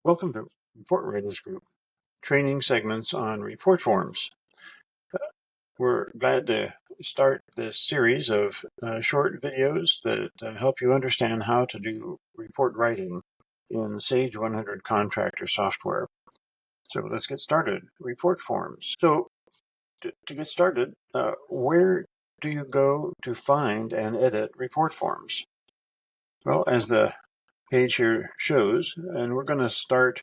Welcome to Report Writers Group, training segments on report forms. We're glad to start this series of short videos that help you understand how to do report writing in Sage 100 Contractor software. So let's get started. Report forms. So to get started, where do you go to find and edit report forms? Well, as the page here shows, and we're going to start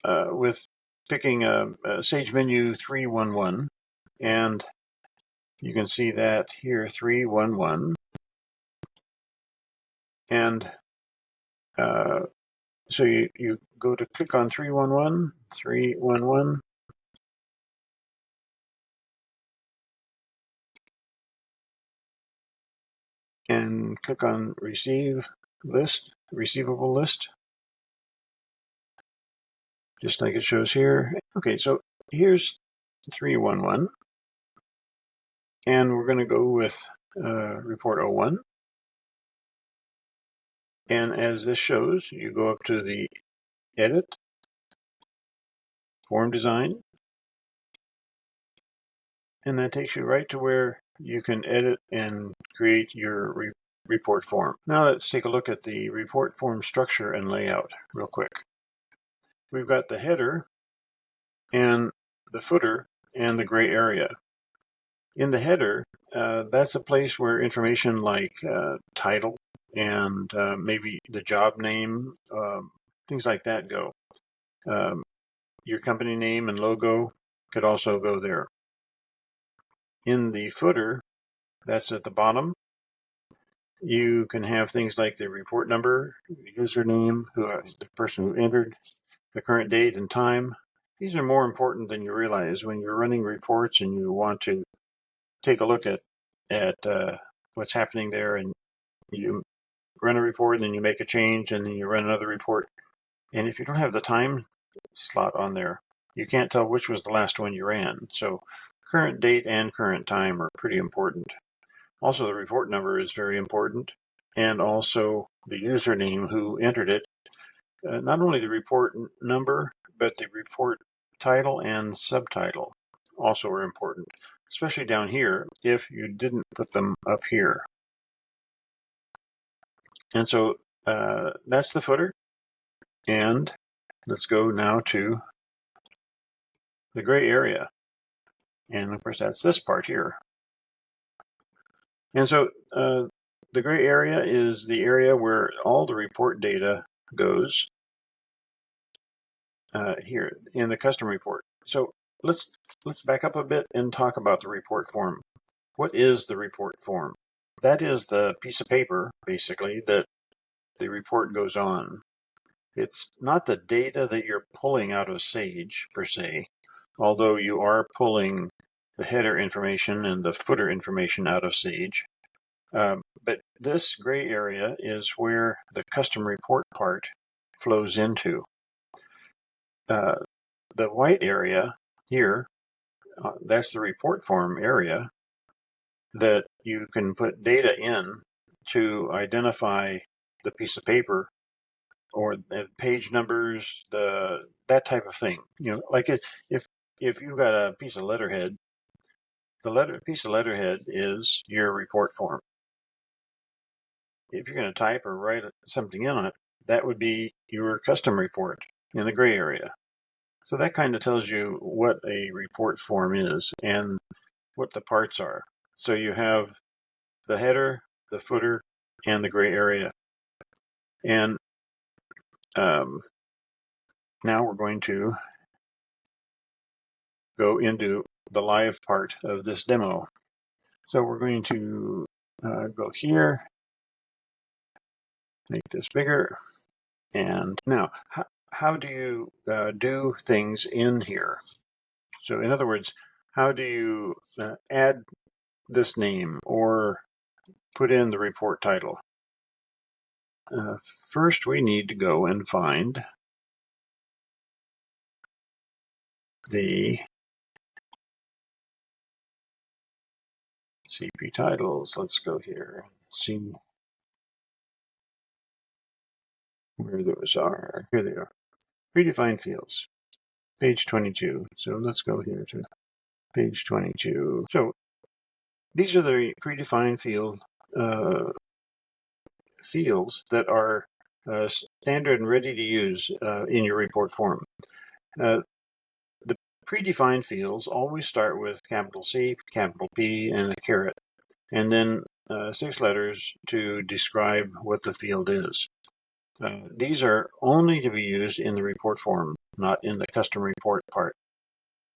with picking a Sage menu 311, and you can see that here 311, and so you go to click on 311, and click on receivable list, just like it shows here. Okay, so here's 311, and we're going to go with report 01. And as this shows, you go up to the edit, form design, and that takes you right to where you can edit and create your report form. Now let's take a look at the report form structure and layout real quick. We've got the header and the footer and the gray area. In the header, that's a place where information like title and maybe the job name, things like that go. Your company name and logo could also go there. In the footer, that's at the bottom. You can have things like the report number, username, the person who entered, the current date and time. These are more important than you realize when you're running reports and you want to take a look at what's happening there, and you run a report and then you make a change and then you run another report. And if you don't have the time slot on there, you can't tell which was the last one you ran. So current date and current time are pretty important. Also, the report number is very important, and also the username who entered it. Not only the report number, but the report title and subtitle also are important, especially down here if you didn't put them up here. And so that's the footer. And let's go now to the gray area. And of course, that's this part here. And so the gray area is the area where all the report data goes here in the custom report. So let's back up a bit and talk about the report form. What is the report form? That is the piece of paper, basically, that the report goes on. It's not the data that you're pulling out of Sage, per se, although you are pulling the header information and the footer information out of Sage. But this gray area is where the custom report part flows into. The white area here, that's the report form area that you can put data in to identify the piece of paper or the page numbers, that type of thing. You know, like if you've got a piece of letterhead, piece of letterhead is your report form. If you're going to type or write something in on it, that would be your custom report in the gray area. So that kind of tells you what a report form is and what the parts are. So you have the header, the footer, and the gray area. And now we're going to go into the live part of this demo. So we're going to go here, make this bigger. And now, how do you do things in here? So in other words, how do you add this name or put in the report title? First, we need to go and find the CP titles. Let's go here. See. where those are. Here they are. Predefined fields, page 22. So let's go here to page 22. So these are the predefined fields that are standard and ready to use in your report form. The predefined fields always start with capital C, capital P, and a caret, and then 6 letters to describe what the field is. These are only to be used in the report form, not in the custom report part.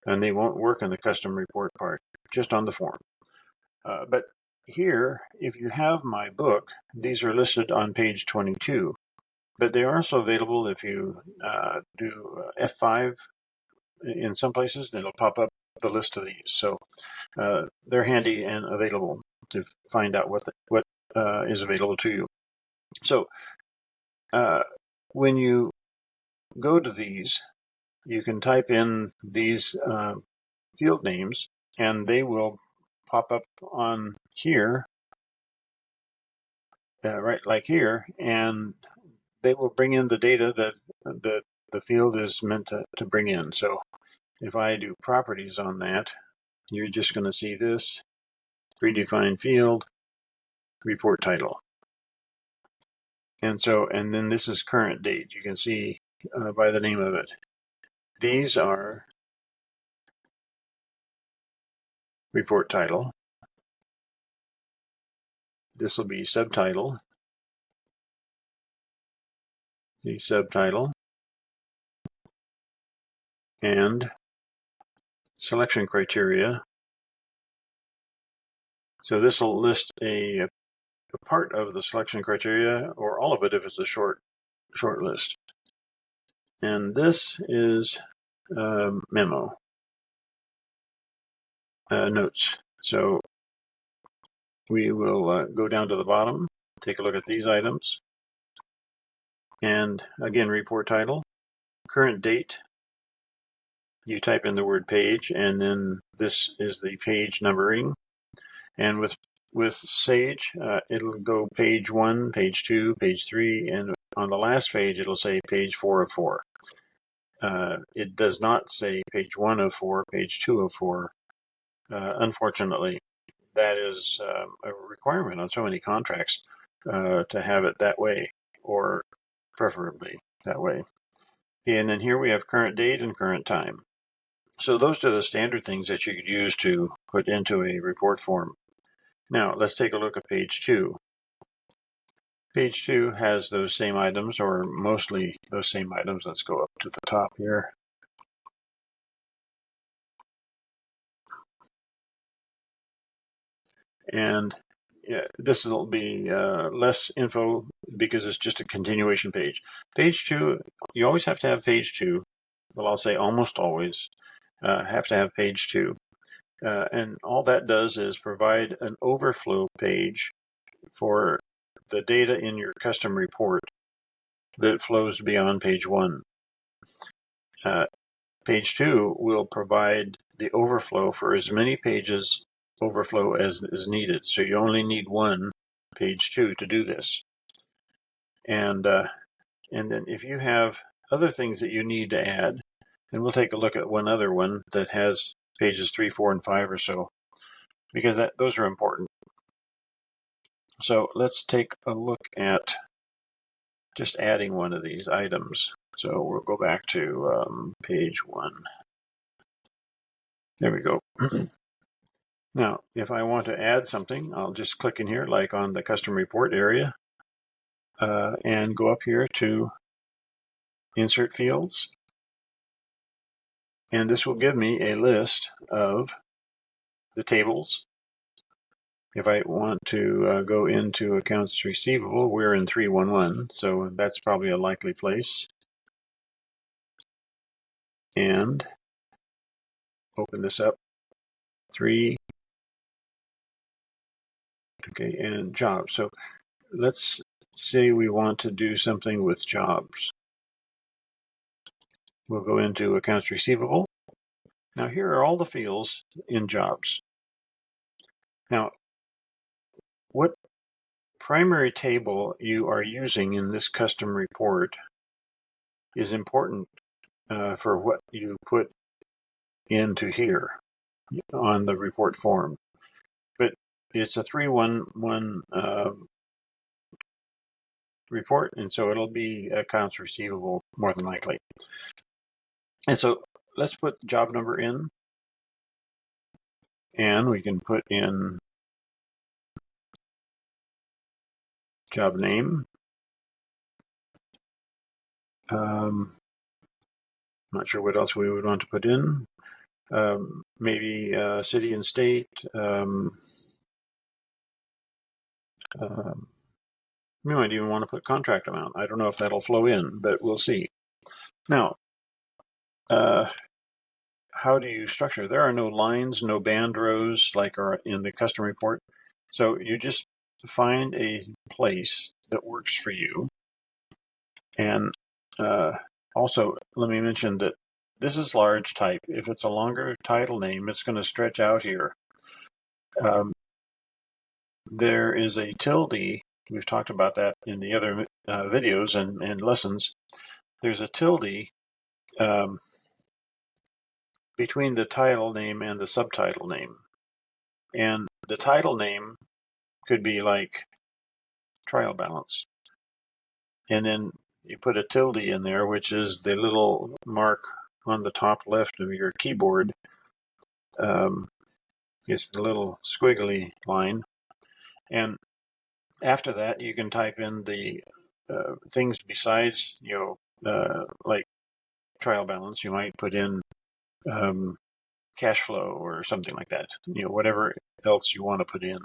And they won't work in the custom report part, just on the form. But here, if you have my book, these are listed on page 22. But they are also available if you do F5 in some places, and it'll pop up the list of these. So they're handy and available to find out what is available to you. So when you go to these, you can type in these field names, and they will pop up on here, right, like here, and they will bring in the data that the field is meant to bring in. So if I do properties on that, you're just going to see this predefined field, report title. And then this is current date. You can see by the name of it. These are report title. This will be subtitle. The subtitle. And selection criteria. So this will list a part of the selection criteria, or all of it if it's a short list. And this is memo notes. So we will go down to the bottom, take a look at these items, and again, report title, current date. You type in the word page, and then this is the page numbering. And with Sage, it'll go page 1, page 2, page 3, and on the last page, it'll say page 4 of 4. It does not say page 1 of 4, page 2 of 4. Unfortunately, that is a requirement on so many contracts to have it that way, or preferably that way. And then here we have current date and current time. So those are the standard things that you could use to put into a report form. Now, let's take a look at page 2. Page 2 has those same items, or mostly those same items. Let's go up to the top here. And this will be less info because it's just a continuation page. Page 2, you always have to have page 2. Well, I'll say almost always have to have page 2. And all that does is provide an overflow page for the data in your custom report that flows beyond page 1. Page 2 will provide the overflow for as many pages overflow as is needed. So you only need one page 2 to do this. And then if you have other things that you need to add, and we'll take a look at one other one that has pages 3, 4, and 5 or so, because those are important. So let's take a look at just adding one of these items. So we'll go back to page 1. There we go. Now, if I want to add something, I'll just click in here, like on the custom report area, and go up here to insert fields. And this will give me a list of the tables. If I want to go into accounts receivable, we're in 311, so that's probably a likely place. And open this up. 3. Okay, and jobs. So let's say we want to do something with jobs. We'll go into accounts receivable. Now here are all the fields in jobs. Now, what primary table you are using in this custom report is important for what you put into here on the report form. But it's a 311 report, and so it'll be accounts receivable more than likely. And so let's put job number in, and we can put in job name. Not sure what else we would want to put in. Maybe city and state. We might even want to put contract amount. I don't know if that'll flow in, but we'll see. Now, how do you structure? There are no lines, no band rows like are in the custom report. So you just find a place that works for you. And also, let me mention that this is large type. If it's a longer title name, it's going to stretch out here. There is a tilde. We've talked about that in the other videos and lessons. There's a tilde between the title name and the subtitle name. And the title name could be like trial balance. And then you put a tilde in there, which is the little mark on the top left of your keyboard. It's the little squiggly line. And after that, you can type in the things besides, like trial balance. You might put in cash flow or something like that, whatever else you want to put in.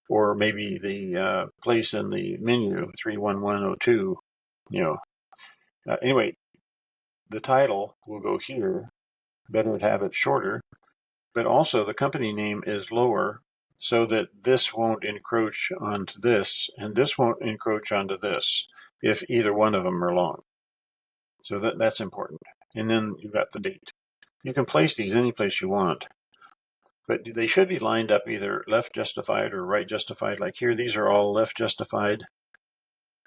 Or maybe the place in the menu, 31102, anyway, the title will go here. Better to have it shorter. But also the company name is lower so that this won't encroach onto this, and this won't encroach onto this if either one of them are long. So that's important. And then you've got the date. You can place these any place you want, but they should be lined up either left justified or right justified. Like here, these are all left justified,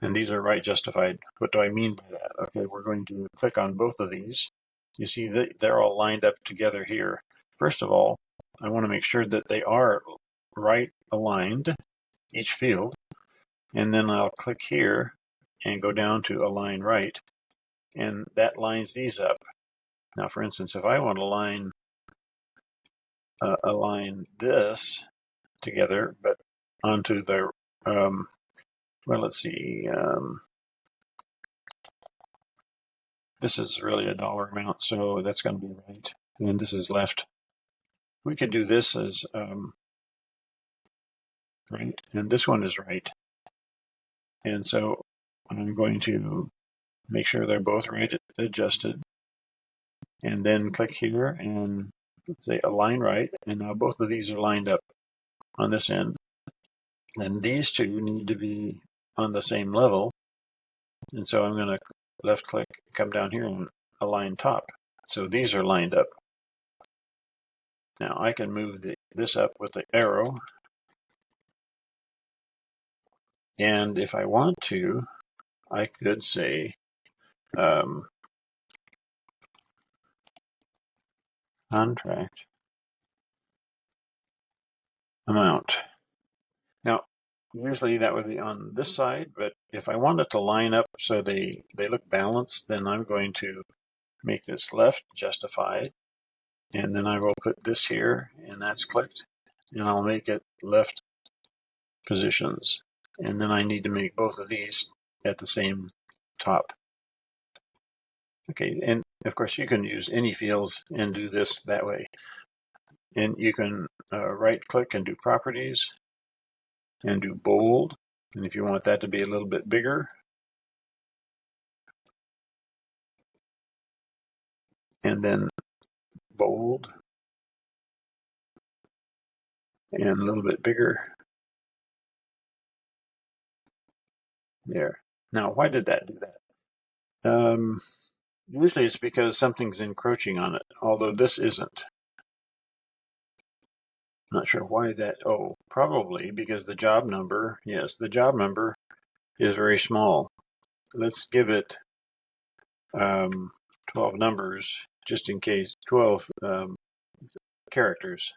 and these are right justified. What do I mean by that? Okay, we're going to click on both of these. You see that they're all lined up together here. First of all, I want to make sure that they are right aligned, each field, and then I'll click here and go down to align right, and that lines these up. Now, for instance, if I want to align this together, but onto the, well, let's see, this is really a dollar amount, so that's going to be right, and this is left. We could do this as right, and this one is right. And so I'm going to make sure they're both right adjusted, and then click here and say align right, and now both of these are lined up on this end. And these two need to be on the same level, and so I'm going to left click, come down here and align top. So these are lined up. Now I can move this up with the arrow, and if I want to, I could say contract amount. Now, usually that would be on this side, but if I want it to line up so they look balanced, then I'm going to make this left justified, and then I will put this here, and that's clicked, and I'll make it left positions. And then I need to make both of these at the same top. Okay, and of course you can use any fields and do this that way. And you can right click and do properties and do bold. And if you want that to be a little bit bigger, and then bold and a little bit bigger. There. Now, why did that do that? Usually it's because something's encroaching on it, although this isn't. Not sure why that, oh, probably because the job number, yes, the job number is very small. Let's give it 12 numbers, just in case, 12 characters.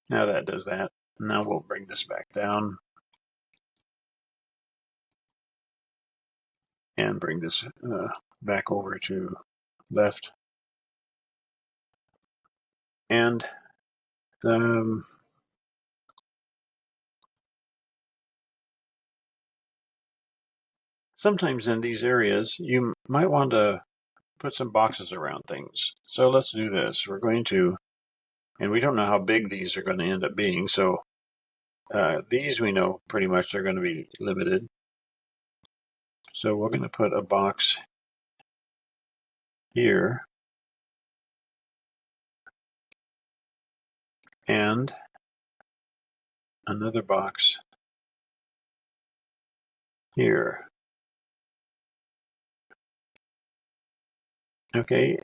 Now that does that. Now we'll bring this back down and bring this back over to left. And sometimes in these areas, you might want to put some boxes around things. So let's do this. We're going to, and we don't know how big these are going to end up being. So these we know pretty much they're going to be limited. So we're going to put a box here and another box here. Okay,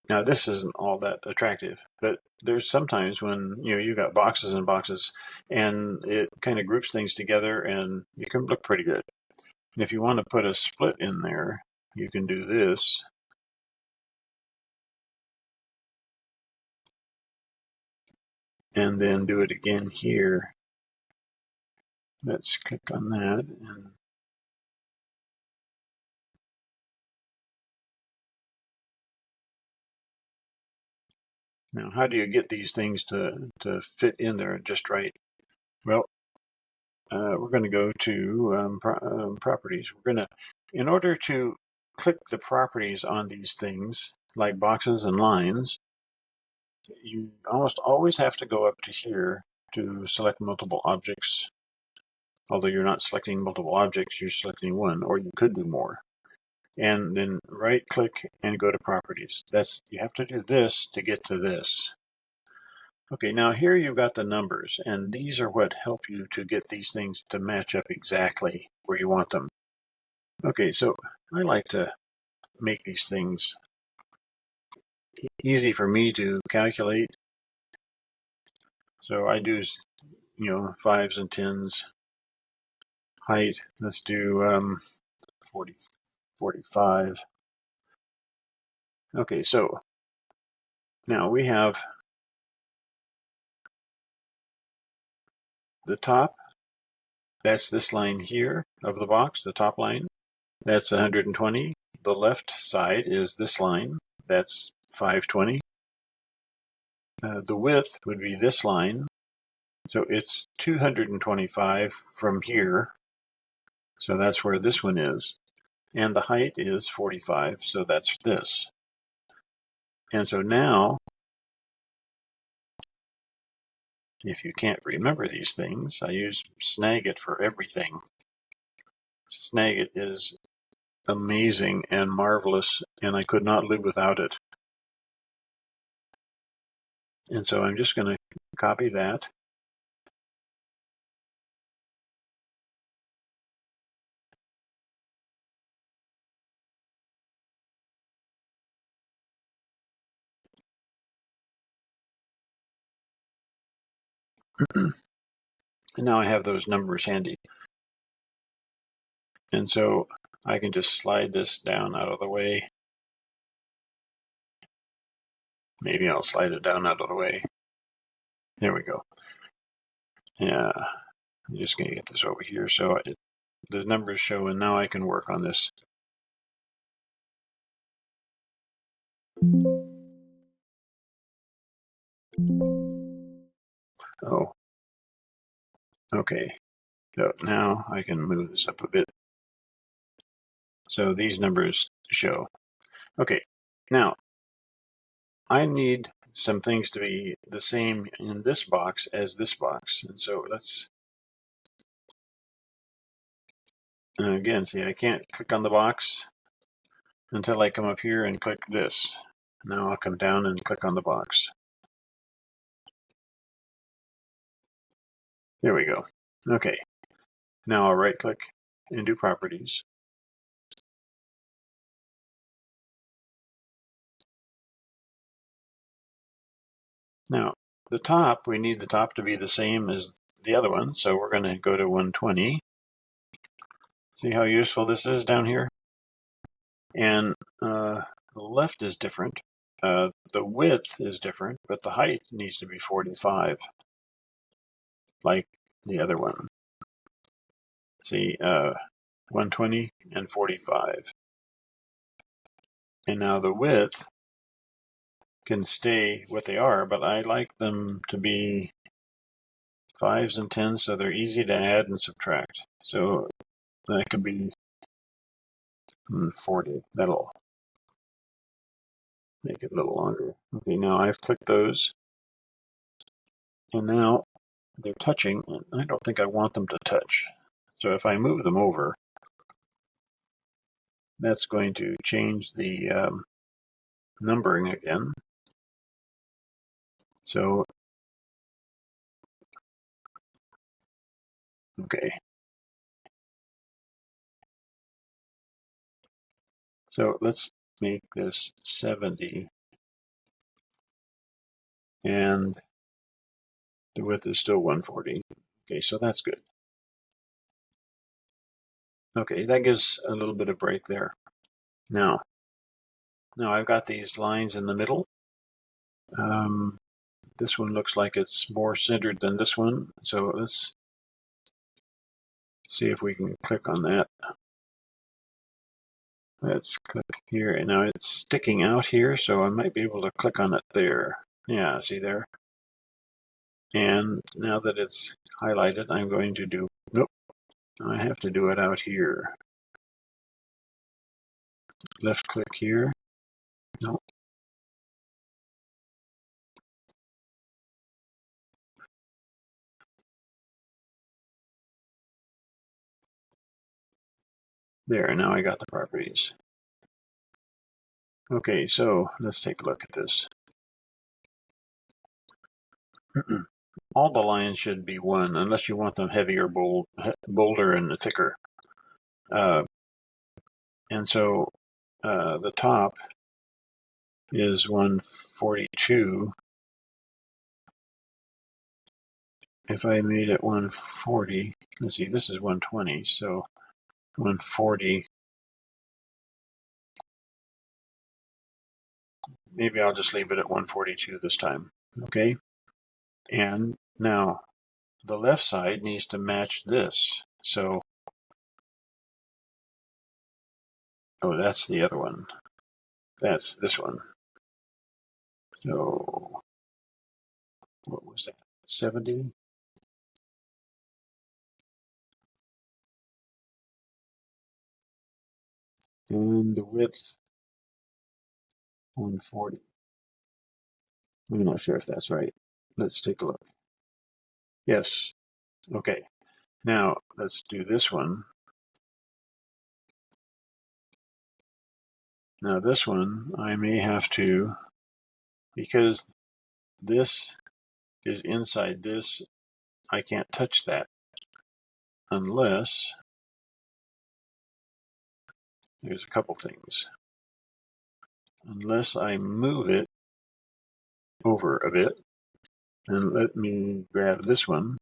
now this isn't all that attractive, but there's sometimes when you got boxes and boxes, and it kind of groups things together, and you can look pretty good. And if you want to put a split in there, you can do this. And then do it again here. Let's click on that. And now, how do you get these things to fit in there just right? Well, we're going to go to properties. We're going to, in order to click the properties on these things, like boxes and lines, you almost always have to go up to here to select multiple objects. Although you're not selecting multiple objects, you're selecting one, or you could do more. And then right click and go to properties. You have to do this to get to this. Okay, now here you've got the numbers, and these are what help you to get these things to match up exactly where you want them. Okay, so I like to make these things easy for me to calculate. So I do, 5s and 10s. Height, let's do 40, 45. Okay, so now we have the top. That's this line here of the box, the top line. That's 120. The left side is this line. That's 520. The width would be this line. So it's 225 from here. So that's where this one is. And the height is 45. So that's this. And so now, if you can't remember these things, I use Snagit for everything. Snagit is amazing and marvelous, and I could not live without it. And so I'm just going to copy that. And now I have those numbers handy. And so I can just slide this down out of the way. Maybe I'll slide it down out of the way. There we go. Yeah, I'm just going to get this over here so the numbers show, and now I can work on this. Oh, okay. So now I can move this up a bit. So these numbers show. Okay, now I need some things to be the same in this box as this box. And so let's, and again, see, I can't click on the box until I come up here and click this. Now I'll come down and click on the box. There we go. Okay, now I'll right click and do properties. Now, the top, we need the top to be the same as the other one, so we're going to go to 120. See how useful this is down here? And the left is different. The width is different, but the height needs to be 45, like the other one. See, 120 and 45. And now the width can stay what they are, but I like them to be 5s and 10s, so they're easy to add and subtract. So that could be 40. That'll make it a little longer. Okay, now I've clicked those, and now they're touching, and I don't think I want them to touch. So if I move them over, that's going to change the numbering again. So, okay. So let's make this 70. And the width is still 140. Okay, so that's good. Okay, that gives a little bit of break there. Now I've got these lines in the middle. This one looks like it's more centered than this one. So let's see if we can click on that. Let's click here, and now it's sticking out here, so I might be able to click on it there. Yeah, see there? And now that it's highlighted, I'm going to do, nope, I have to do it out here. Left click here. Nope. There, now I got the properties. Okay, so let's take a look at this. All the lines should be 1, unless you want them heavier, bolder, and thicker. And so the top is 142. If I made it 140, let's see, this is 120, so 140. Maybe I'll just leave it at 142 this time, okay? And now the left side needs to match this. So, oh, that's the other one. That's this one. So, what was that? 70? And the width, 140. I'm not sure if that's right. Let's take a look. Yes. Okay. Now, let's do this one. Now, this one, I may have to, because this is inside this, I can't touch that unless, there's a couple things. Unless I move it over a bit, and let me grab this one.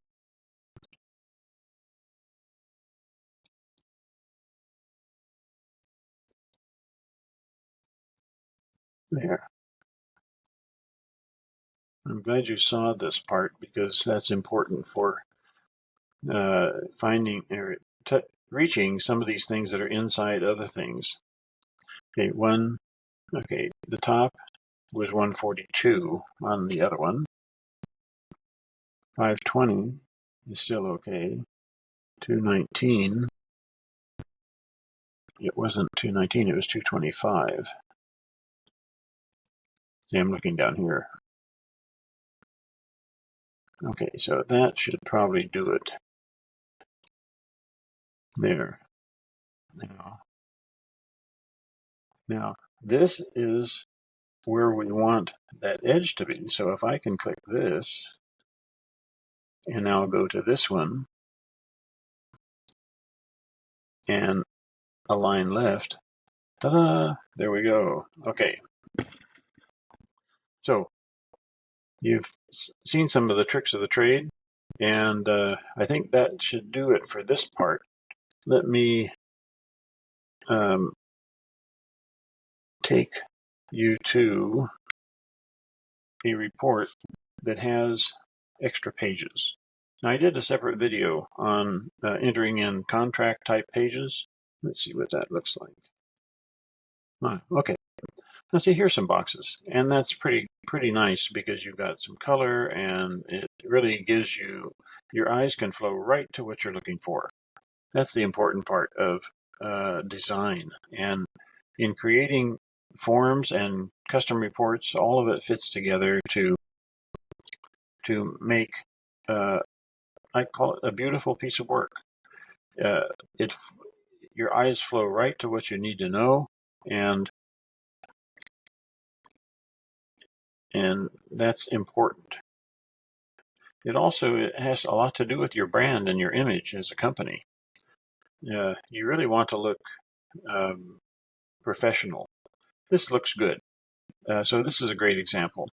There. I'm glad you saw this part because that's important for finding or reaching some of these things that are inside other things. Okay, the top was 142 on the other one. 520 is still okay. 219. It wasn't 219, it was 225. See, I'm looking down here. Okay, so that should probably do it. There. Now, this is where we want that edge to be. So if I can click this, and now go to this one, and align left, ta-da, there we go. Okay. So You've seen some of the tricks of the trade, and I think that should do it for this part. Let me take you to a report that has extra pages. Now, I did a separate video on entering in contract type pages. Let's see what that looks like. Okay. Now see, here's some boxes, and that's pretty nice because you've got some color, and it really gives you, your eyes can flow right to what you're looking for. That's the important part of design. And in creating forms and custom reports, all of it fits together to make, I call it a beautiful piece of work. Your eyes flow right to what you need to know, and that's important. It also has a lot to do with your brand and your image as a company. You really want to look professional. This looks good. So this is a great example.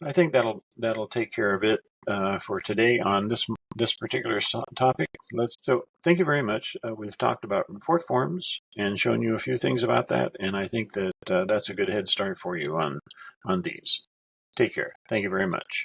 I think that'll take care of it for today on this particular topic. So thank you very much. We've talked about report forms and shown you a few things about that, and I think that that's a good head start for you on these. Take care. Thank you very much.